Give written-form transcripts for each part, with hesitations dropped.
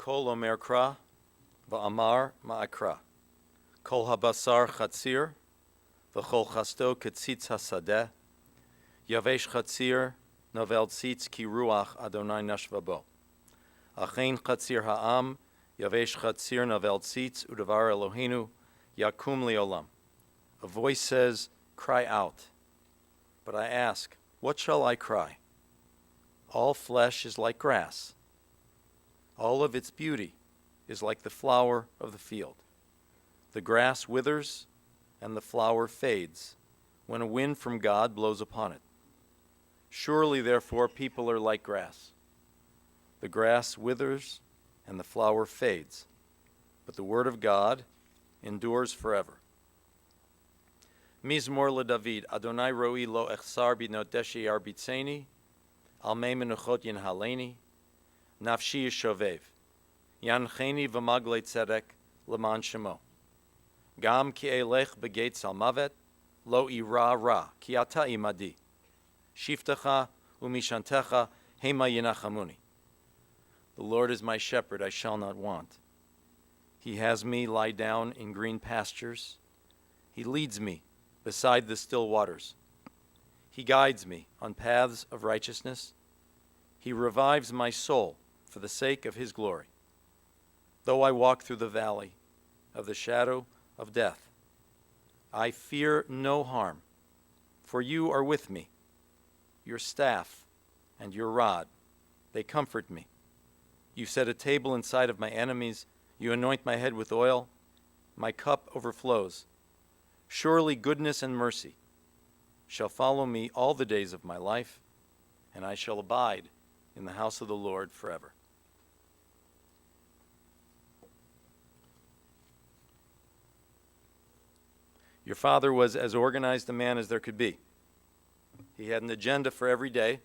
Kol omer kra, va'amar ma'akra. Kol habasar chatzir, v'chol chasto ketzitz hasadeh. Yavesh chatzir, novel tzitz ki ruach Adonai nashva bo. Achein chatzir ha'am, yavesh chatzir novel tzitz udavar Eloheinu, yakum li'olam. A voice says, cry out. But I ask, what shall I cry? All flesh is like grass. All of its beauty is like the flower of the field. The grass withers and the flower fades when a wind from God blows upon it. Surely, therefore, people are like grass. The grass withers and the flower fades, but the word of God endures forever. Mizmor LeDavid, Adonai roi lo echsar binot deshi arbitzeni, al mei menuchot yinhaleni, nafshi yishovev, yancheni v'magle tzedek leman shemo. Gam ki elech begeit salmavet, lo ira ra, ki ata imadi. Shiftecha umishantecha hema yinachamuni. The Lord is my shepherd, I shall not want. He has me lie down in green pastures. He leads me beside the still waters. He guides me on paths of righteousness. He revives my soul for the sake of his glory. Though I walk through the valley of the shadow of death, I fear no harm, for you are with me. Your staff and your rod, they comfort me. You set a table in sight of my enemies. You anoint my head with oil. My cup overflows. Surely goodness and mercy shall follow me all the days of my life, and I shall abide in the house of the Lord forever. Your father was as organized a man as there could be. He had an agenda for every day.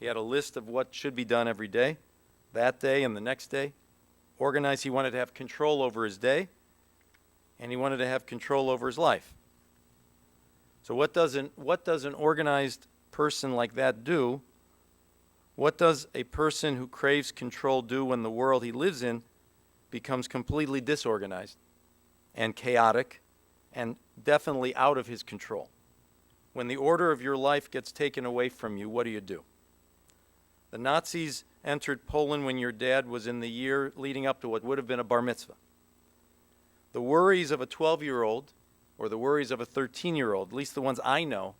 He had a list of what should be done every day, that day and the next day. Organized, he wanted to have control over his day, and he wanted to have control over his life. So what does an organized person like that do? What does a person who craves control do when the world he lives in becomes completely disorganized and chaotic and definitely out of his control? When the order of your life gets taken away from you, what do? The Nazis entered Poland when your dad was in the year leading up to what would have been a bar mitzvah. The worries of a 12-year-old or the worries of a 13-year-old, at least the ones I know,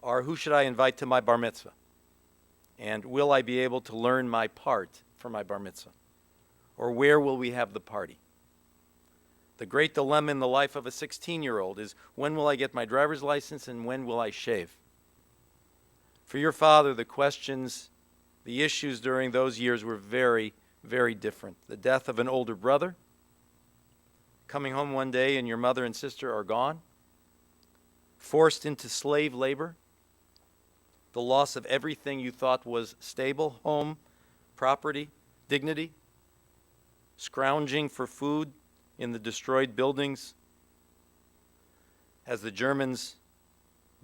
are who should I invite to my bar mitzvah? And will I be able to learn my part for my bar mitzvah? Or where will we have the party? The great dilemma in the life of a 16-year-old is, when will I get my driver's license and when will I shave? For your father, the questions, the issues during those years were very, very different. The death of an older brother, coming home one day and your mother and sister are gone, forced into slave labor, the loss of everything you thought was stable, home, property, dignity, scrounging for food in the destroyed buildings as the Germans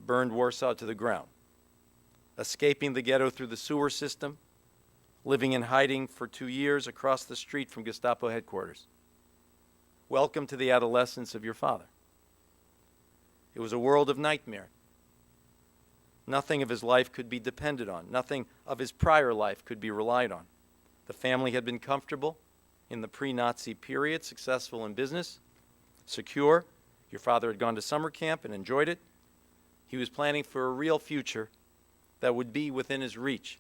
burned Warsaw to the ground, escaping the ghetto through the sewer system, living in hiding for 2 years across the street from Gestapo headquarters. Welcome to the adolescence of your father. It was a world of nightmare. Nothing of his life could be depended on. Nothing of his prior life could be relied on. The family had been comfortable in the pre-Nazi period, successful in business, secure. Your father had gone to summer camp and enjoyed it. He was planning for a real future that would be within his reach.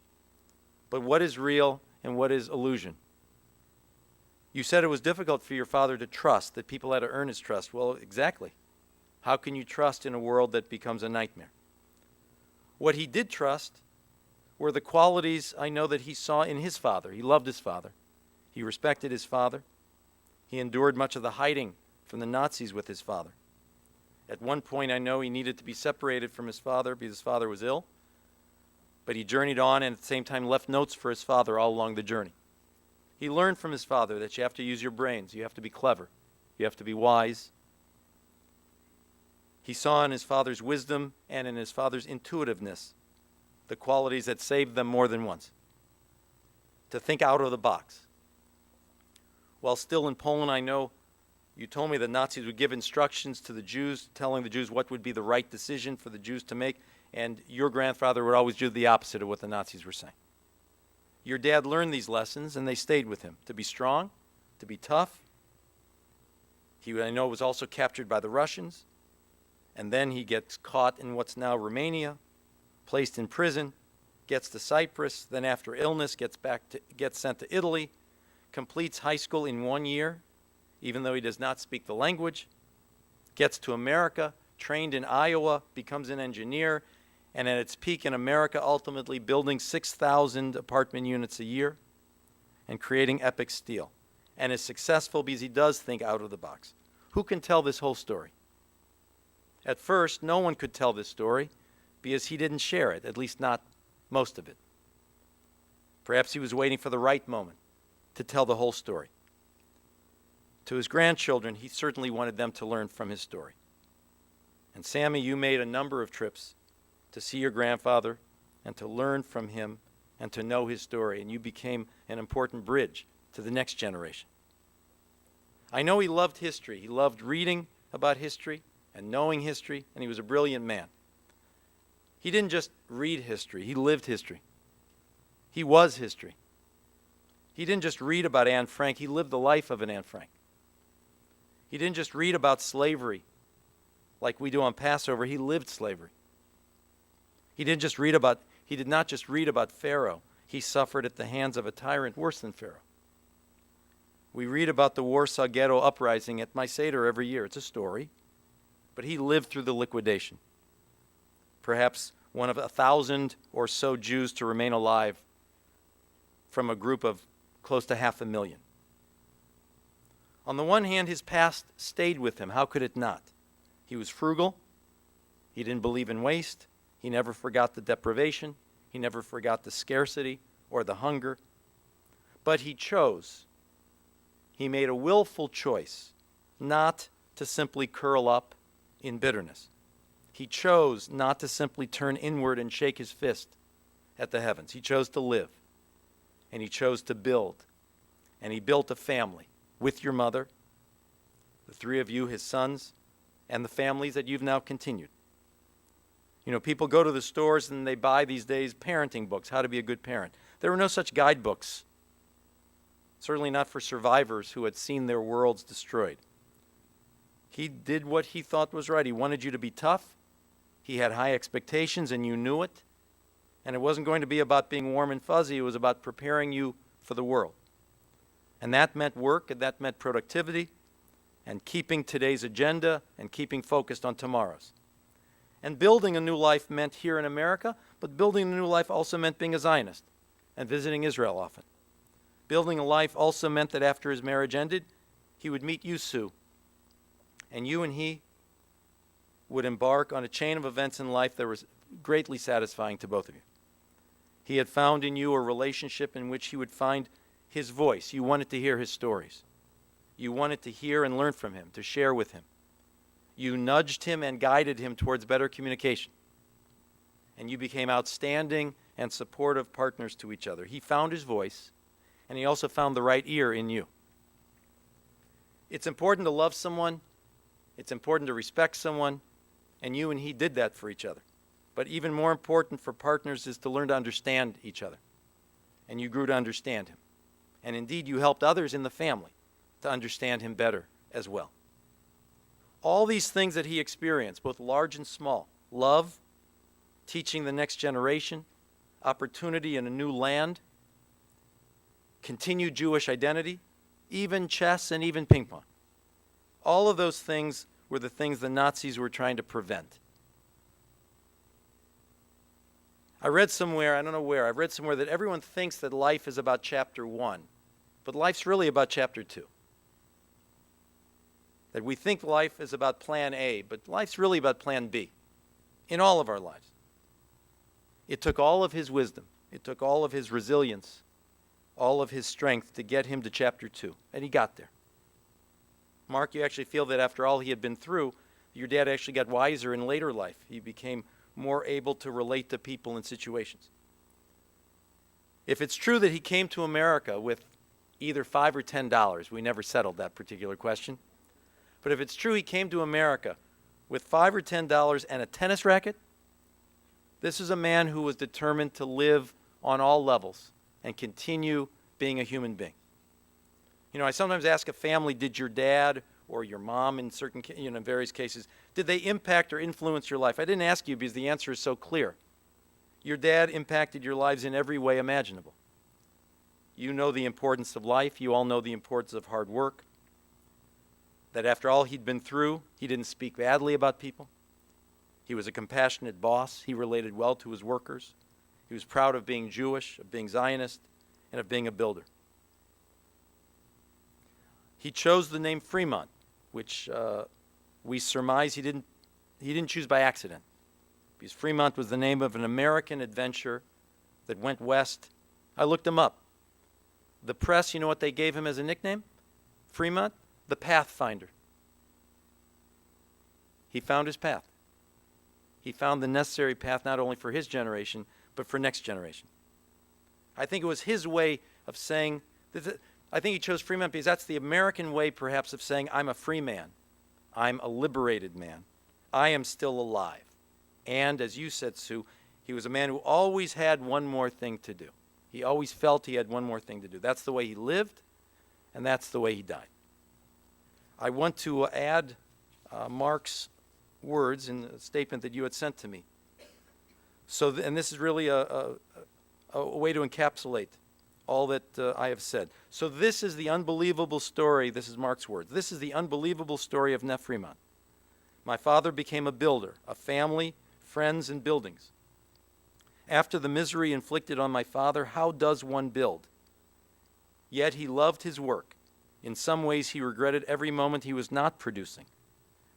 But what is real and what is illusion? You said it was difficult for your father to trust, that people had to earn his trust. Well, exactly. How can you trust in a world that becomes a nightmare? What he did trust were the qualities I know that he saw in his father. He loved his father. He respected his father. He endured much of the hiding from the Nazis with his father. At one point, I know he needed to be separated from his father because his father was ill. But he journeyed on and at the same time left notes for his father all along the journey. He learned from his father that you have to use your brains. You have to be clever. You have to be wise. He saw in his father's wisdom and in his father's intuitiveness the qualities that saved them more than once. To think out of the box. While still in Poland, I know you told me the Nazis would give instructions to the Jews, telling the Jews what would be the right decision for the Jews to make, and your grandfather would always do the opposite of what the Nazis were saying. Your dad learned these lessons, and they stayed with him, to be strong, to be tough. He, I know, was also captured by the Russians, and then he gets caught in what's now Romania, placed in prison, gets to Cyprus, then after illness gets sent to Italy, completes high school in 1 year, even though he does not speak the language, gets to America, trained in Iowa, becomes an engineer, and at its peak in America, ultimately building 6,000 apartment units a year and creating epic steel, and is successful because he does think out of the box. Who can tell this whole story? At first, no one could tell this story because he didn't share it, at least not most of it. Perhaps he was waiting for the right moment to tell the whole story. To his grandchildren, he certainly wanted them to learn from his story. And Sammy, you made a number of trips to see your grandfather and to learn from him and to know his story, and you became an important bridge to the next generation. I know he loved history. He loved reading about history and knowing history, and he was a brilliant man. He didn't just read history, he lived history. He was history. He didn't just read about Anne Frank, he lived the life of an Anne Frank. He didn't just read about slavery like we do on Passover, he lived slavery. He did not just read about Pharaoh, he suffered at the hands of a tyrant worse than Pharaoh. We read about the Warsaw Ghetto uprising at my Seder every year. It's a story, but he lived through the liquidation. Perhaps one of 1,000 or so Jews to remain alive from a group of close to 500,000. On the one hand, his past stayed with him. How could it not? He was frugal. He didn't believe in waste. He never forgot the deprivation. He never forgot the scarcity or the hunger. But he chose. He made a willful choice not to simply curl up in bitterness. He chose not to simply turn inward and shake his fist at the heavens. He chose to live, and he chose to build, and he built a family with your mother, the three of you, his sons, and the families that you've now continued. You know, people go to the stores and they buy these days parenting books, how to be a good parent. There were no such guidebooks, certainly not for survivors who had seen their worlds destroyed. He did what he thought was right. He wanted you to be tough. He had high expectations, and you knew it. And it wasn't going to be about being warm and fuzzy. It was about preparing you for the world. And that meant work, and that meant productivity, and keeping today's agenda, and keeping focused on tomorrow's. And building a new life meant here in America, but building a new life also meant being a Zionist and visiting Israel often. Building a life also meant that after his marriage ended, he would meet you, Sue, and you and he would embark on a chain of events in life that was greatly satisfying to both of you. He had found in you a relationship in which he would find his voice. You wanted to hear his stories. You wanted to hear and learn from him, to share with him. You nudged him and guided him towards better communication. And you became outstanding and supportive partners to each other. He found his voice, and he also found the right ear in you. It's important to love someone. It's important to respect someone. And you and he did that for each other. But even more important for partners is to learn to understand each other. And you grew to understand him. And indeed, you helped others in the family to understand him better as well. All these things that he experienced, both large and small, love, teaching the next generation, opportunity in a new land, continued Jewish identity, even chess and even ping pong. All of those things were the things the Nazis were trying to prevent. I read somewhere, I don't know where, I've read somewhere that everyone thinks that life is about chapter 1, but life's really about chapter 2. That we think life is about plan A, but life's really about plan B in all of our lives. It took all of his wisdom, it took all of his resilience, all of his strength to get him to chapter 2, and he got there. Mark, you actually feel that after all he had been through, your dad actually got wiser in later life. He became more able to relate to people and situations. If it's true that he came to America with either $5 or $10. We never settled that particular question. But if it's true he came to America with $5 or $10 and a tennis racket, this is a man who was determined to live on all levels and continue being a human being. You know, I sometimes ask a family, did your dad or your mom in certain, various cases, did they impact or influence your life? I didn't ask you because the answer is so clear. Your dad impacted your lives in every way imaginable. You know the importance of life. You all know the importance of hard work. That after all he'd been through, he didn't speak badly about people. He was a compassionate boss. He related well to his workers. He was proud of being Jewish, of being Zionist, and of being a builder. He chose the name Fremont, which we surmise he didn't choose by accident, because Fremont was the name of an American adventurer that went west. I looked him up. The press, you know what they gave him as a nickname? Fremont, the Pathfinder. He found his path. He found the necessary path not only for his generation, but for next generation. I think it was his way of saying, I think he chose Fremont because that's the American way perhaps of saying, I'm a free man. I'm a liberated man. I am still alive. And as you said, Sue, he was a man who always had one more thing to do. He always felt he had one more thing to do. That's the way he lived, and that's the way he died. I want to add Mark's words in the statement that you had sent to me. And this is really a way to encapsulate all that I have said. So this is the unbelievable story. This is Mark's words. This is the unbelievable story of Neff Fremont. My father became a builder, a family, friends, and buildings. After the misery inflicted on my father, how does one build? Yet he loved his work. In some ways, he regretted every moment he was not producing.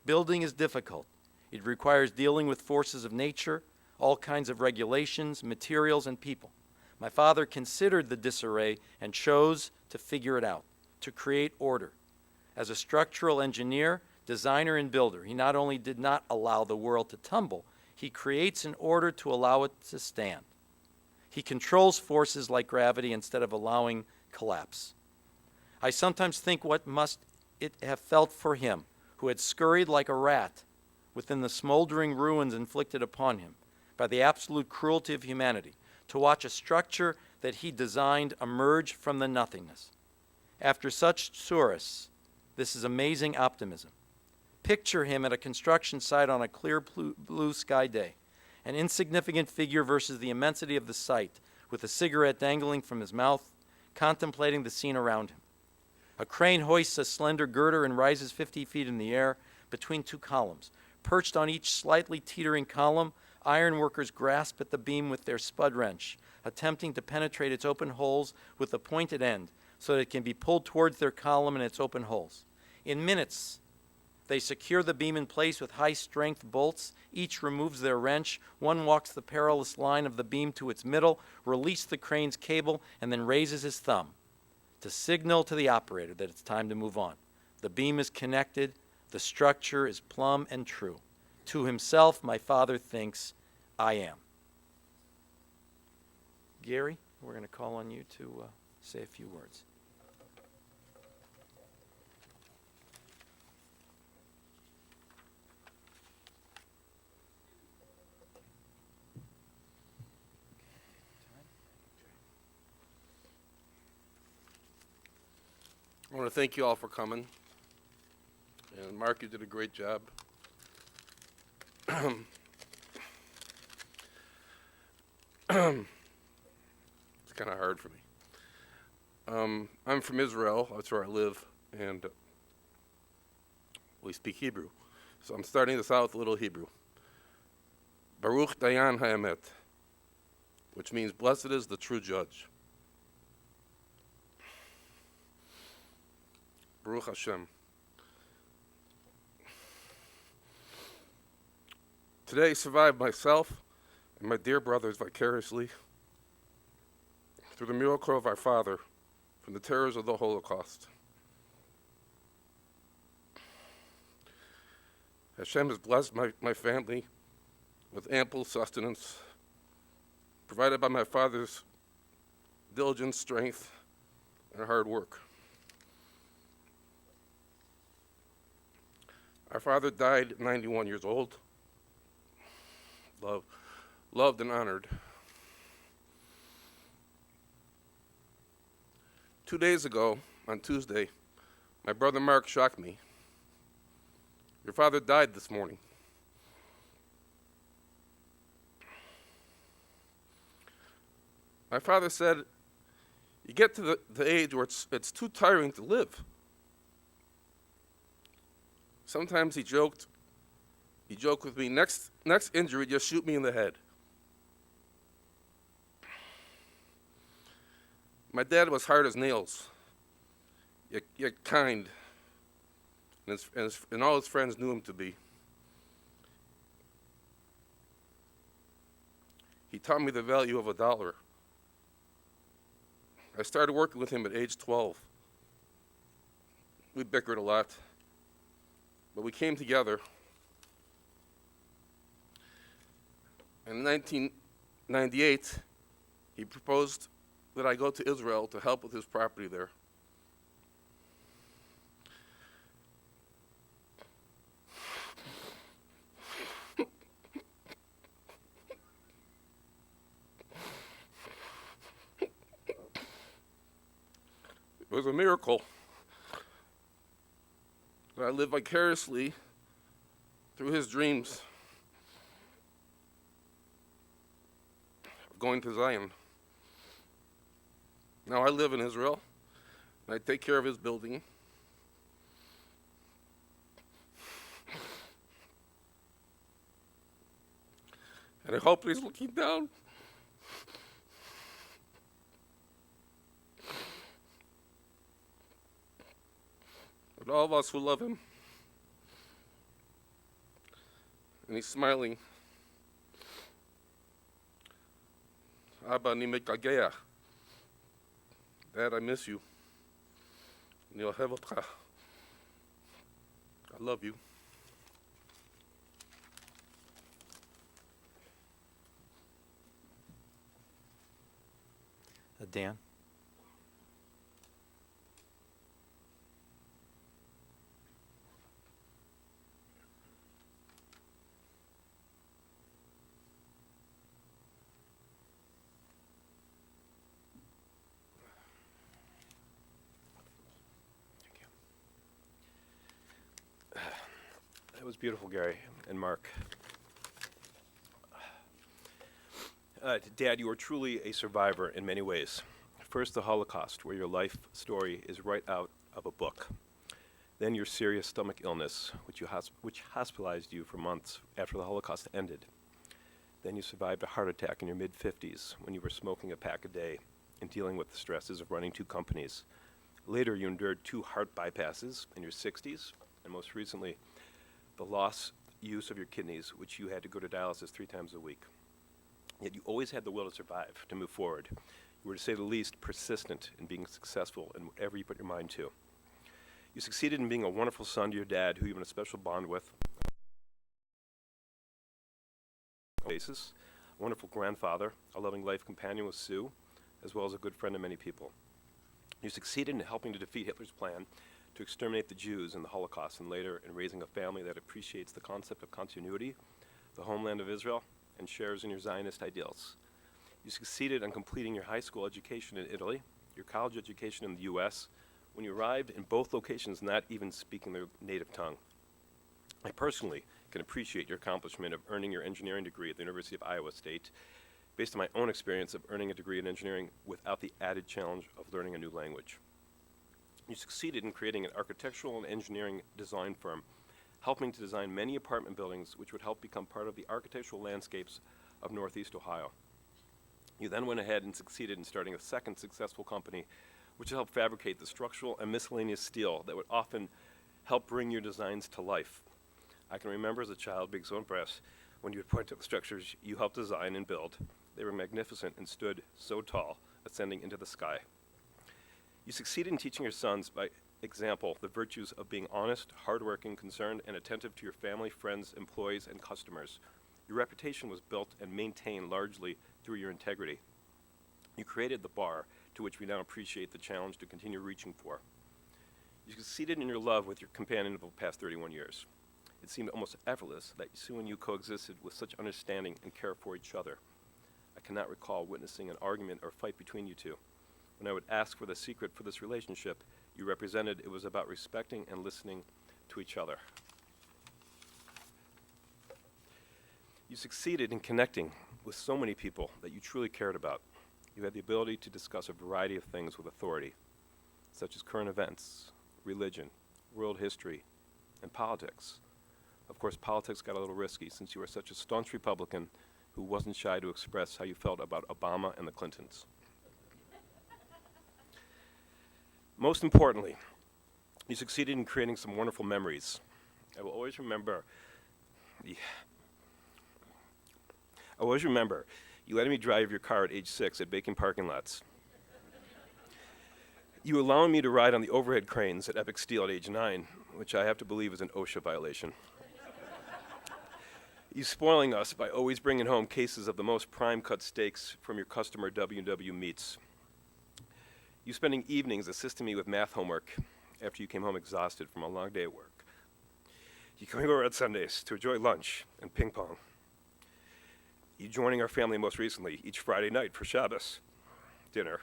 Building is difficult. It requires dealing with forces of nature, all kinds of regulations, materials, and people. My father considered the disarray and chose to figure it out, to create order. As a structural engineer, designer, and builder, he not only did not allow the world to tumble, he creates an order to allow it to stand. He controls forces like gravity instead of allowing collapse. I sometimes think what must it have felt for him, who had scurried like a rat within the smoldering ruins inflicted upon him by the absolute cruelty of humanity, to watch a structure that he designed emerge from the nothingness. After such tsuris, this is amazing optimism. Picture him at a construction site on a clear blue sky day, an insignificant figure versus the immensity of the site, with a cigarette dangling from his mouth, contemplating the scene around him. A crane hoists a slender girder and rises 50 feet in the air between two columns. Perched on each slightly teetering column, iron workers grasp at the beam with their spud wrench, attempting to penetrate its open holes with a pointed end so that it can be pulled towards their column and its open holes. In minutes, they secure the beam in place with high-strength bolts. Each removes their wrench. One walks the perilous line of the beam to its middle, releases the crane's cable, and then raises his thumb to signal to the operator that it's time to move on. The beam is connected. The structure is plumb and true. To himself, my father thinks, I am. Gary, we're going to call on you to say a few words. I want to thank you all for coming. And Mark, you did a great job. It's kind of hard for me. I'm from Israel. That's where I live, and we speak Hebrew. So I'm starting this out with a little Hebrew. Baruch Dayan Ha'emet, which means blessed is the true judge. Baruch Hashem. Today I survived myself and my dear brothers vicariously through the miracle of our Father from the terrors of the Holocaust. Hashem has blessed my family with ample sustenance, provided by my father's diligent strength and hard work. Our father died at 91 years old, loved and honored. 2 days ago, on Tuesday, my brother Mark shocked me. Your father died this morning. My father said, you get to the age where it's too tiring to live. Sometimes he joked with me, next injury, just shoot me in the head. My dad was hard as nails, yet kind, and all his friends knew him to be. He taught me the value of $1. I started working with him at age 12. We bickered a lot, but we came together. In 1998, he proposed that I go to Israel to help with his property there. It was a miracle that I lived vicariously through his dreams of going to Zion. Now I live in Israel, and I take care of his building. And I hope that he's looking down. But all of us who love him. And he's smiling. Abba ni mekagea. Dad, I miss you. I love you. Dan? That was beautiful, Gary and Mark. Dad, you are truly a survivor in many ways. First, the Holocaust, where your life story is right out of a book. Then your serious stomach illness, which hospitalized you for months after the Holocaust ended. Then you survived a heart attack in your mid-50s when you were smoking a pack a day and dealing with the stresses of running 2 companies. Later, you endured 2 heart bypasses in your 60s, and most recently, the loss use of your kidneys, which you had to go to dialysis 3 times a week. Yet you always had the will to survive, to move forward. You were, to say the least, persistent in being successful in whatever you put your mind to. You succeeded in being a wonderful son to your dad, who you have a special bond with. Basis, a wonderful grandfather, a loving life companion with Sue, as well as a good friend to many people. You succeeded in helping to defeat Hitler's plan to exterminate the Jews in the Holocaust, and later in raising a family that appreciates the concept of continuity, the homeland of Israel, and shares in your Zionist ideals. You succeeded in completing your high school education in Italy, your college education in the U.S., when you arrived in both locations not even speaking their native tongue. I personally can appreciate your accomplishment of earning your engineering degree at the University of Iowa State, based on my own experience of earning a degree in engineering without the added challenge of learning a new language. You succeeded in creating an architectural and engineering design firm, helping to design many apartment buildings which would help become part of the architectural landscapes of Northeast Ohio. You then went ahead and succeeded in starting a second successful company which would help fabricate the structural and miscellaneous steel that would often help bring your designs to life. I can remember as a child being so impressed when you would point to the structures you helped design and build. They were magnificent and stood so tall, ascending into the sky. You succeeded in teaching your sons by example the virtues of being honest, hardworking, concerned, and attentive to your family, friends, employees, and customers. Your reputation was built and maintained largely through your integrity. You created the bar to which we now appreciate the challenge to continue reaching for. You succeeded in your love with your companion of the past 31 years. It seemed almost effortless that Sue and you coexisted with such understanding and care for each other. I cannot recall witnessing an argument or fight between you two. When I would ask for the secret for this relationship, you represented it was about respecting and listening to each other. You succeeded in connecting with so many people that you truly cared about. You had the ability to discuss a variety of things with authority, such as current events, religion, world history, and politics. Of course, politics got a little risky since you were such a staunch Republican who wasn't shy to express how you felt about Obama and the Clintons. Most importantly, you succeeded in creating some wonderful memories. I will always remember you letting me drive your car at age 6 at vacant parking lots. You allowing me to ride on the overhead cranes at Epic Steel at age 9, which I have to believe is an OSHA violation. You spoiling us by always bringing home cases of the most prime cut steaks from your customer W&W Meats. You spending evenings assisting me with math homework after you came home exhausted from a long day at work. You coming over on Sundays to enjoy lunch and ping pong. You joining our family most recently each Friday night for Shabbos dinner,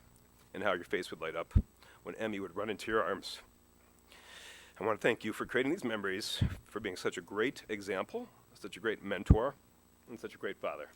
and how your face would light up when Emmy would run into your arms. I want to thank you for creating these memories, for being such a great example, such a great mentor, and such a great father.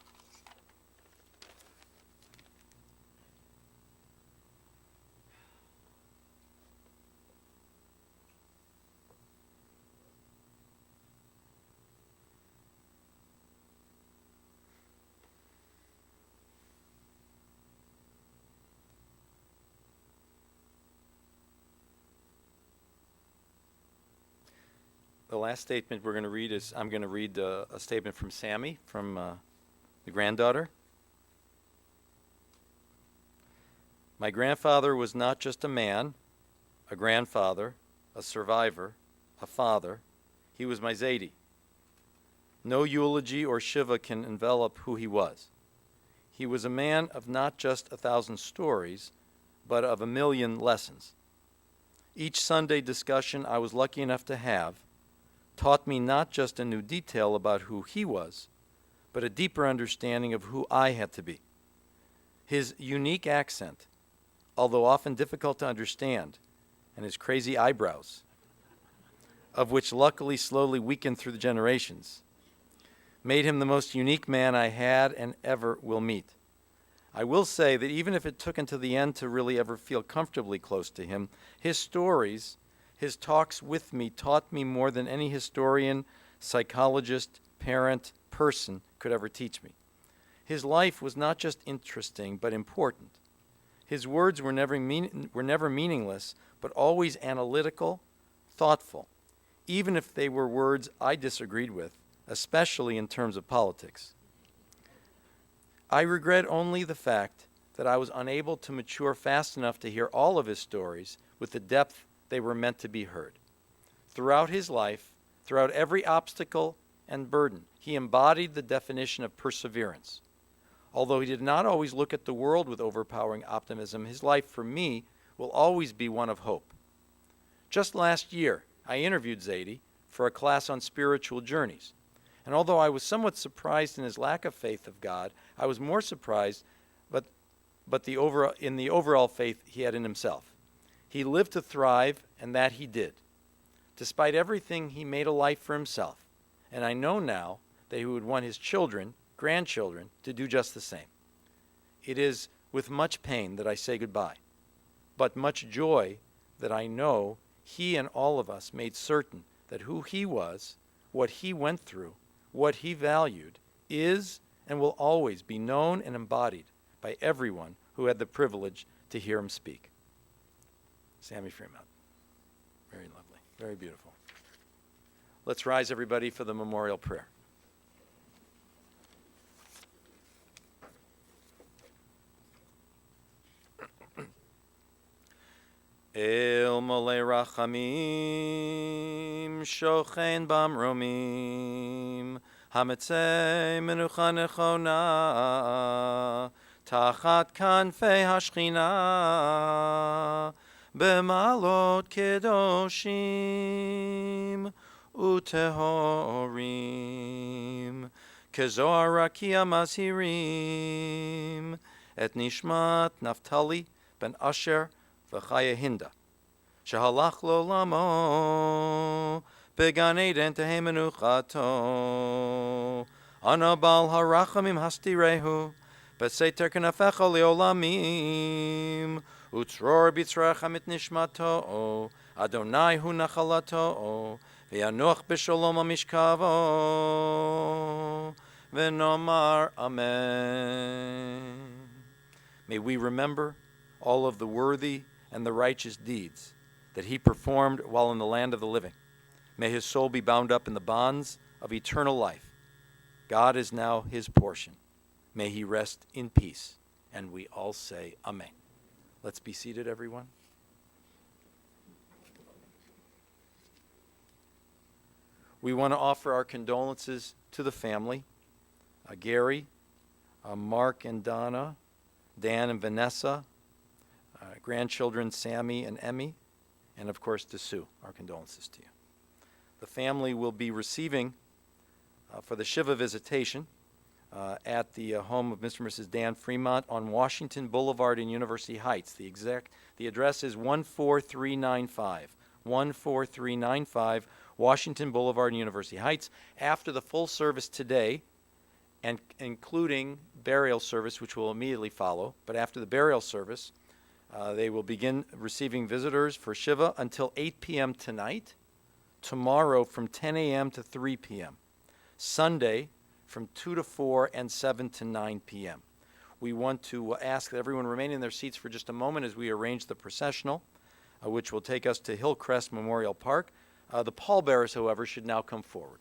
The last statement we're going to read is, I'm going to read a statement from Sammy, from the granddaughter. My grandfather was not just a man, a grandfather, a survivor, a father. He was my Zadie. No eulogy or shiva can envelop who he was. He was a man of not just 1,000 stories, but of 1,000,000 lessons. Each Sunday discussion I was lucky enough to have taught me not just a new detail about who he was, but a deeper understanding of who I had to be. His unique accent, although often difficult to understand, and his crazy eyebrows, of which luckily slowly weakened through the generations, made him the most unique man I had and ever will meet. I will say that even if it took until the end to really ever feel comfortably close to him, his stories, his talks with me taught me more than any historian, psychologist, parent, person could ever teach me. His life was not just interesting, but important. His words were never meaningless, but always analytical, thoughtful, even if they were words I disagreed with, especially in terms of politics. I regret only the fact that I was unable to mature fast enough to hear all of his stories with the depth they were meant to be heard. Throughout his life, throughout every obstacle and burden, he embodied the definition of perseverance. Although he did not always look at the world with overpowering optimism, his life for me will always be one of hope. Just last year, I interviewed Zadie for a class on spiritual journeys. And although I was somewhat surprised in his lack of faith of God, I was more surprised in the overall faith he had in himself. He lived to thrive, and that he did. Despite everything, he made a life for himself. And I know now that he would want his children, grandchildren, to do just the same. It is with much pain that I say goodbye, but much joy that I know he and all of us made certain that who he was, what he went through, what he valued, is and will always be known and embodied by everyone who had the privilege to hear him speak. Sammy Fremont. Very lovely, very beautiful. Let's rise, everybody, for the memorial prayer. El Molei Rachamim, Shochen Bamromim, Hametzei Menucha Nechona, tachat kanfei hashchina, b'malot kedoshim utehorim, kezohar rakia mazhirim, et nishmat Naftali ben Asher v'chaya Hinda, shehalach l'olamo, began Eden tehei menuchato, ana bal harachamim hastirehu, beseter kenafecha leolamim, utzror bitzrachem et nishmato, Adonai hu nachalato, v'yanuach b'shalom amishkavo, v'nomar amen. May we remember all of the worthy and the righteous deeds that he performed while in the land of the living. May his soul be bound up in the bonds of eternal life. God is now his portion. May he rest in peace. And we all say amen. Let's be seated, everyone. We want to offer our condolences to the family, Gary, Mark and Donna, Dan and Vanessa, grandchildren Sammy and Emmy, and of course to Sue. Our condolences to you. The family will be receiving for the Shiva visitation at the home of Mr. and Mrs. Dan Fremont on Washington Boulevard in University Heights. The address is 14395. 14395 Washington Boulevard in University Heights. After the full service today, and including burial service, which will immediately follow, but after the burial service, they will begin receiving visitors for Shiva until 8 p.m. tonight, tomorrow from 10 a.m. to 3 p.m., Sunday from 2 to 4 and 7 to 9 p.m. We want to ask that everyone remain in their seats for just a moment as we arrange the processional, which will take us to Hillcrest Memorial Park. The pallbearers, however, should now come forward.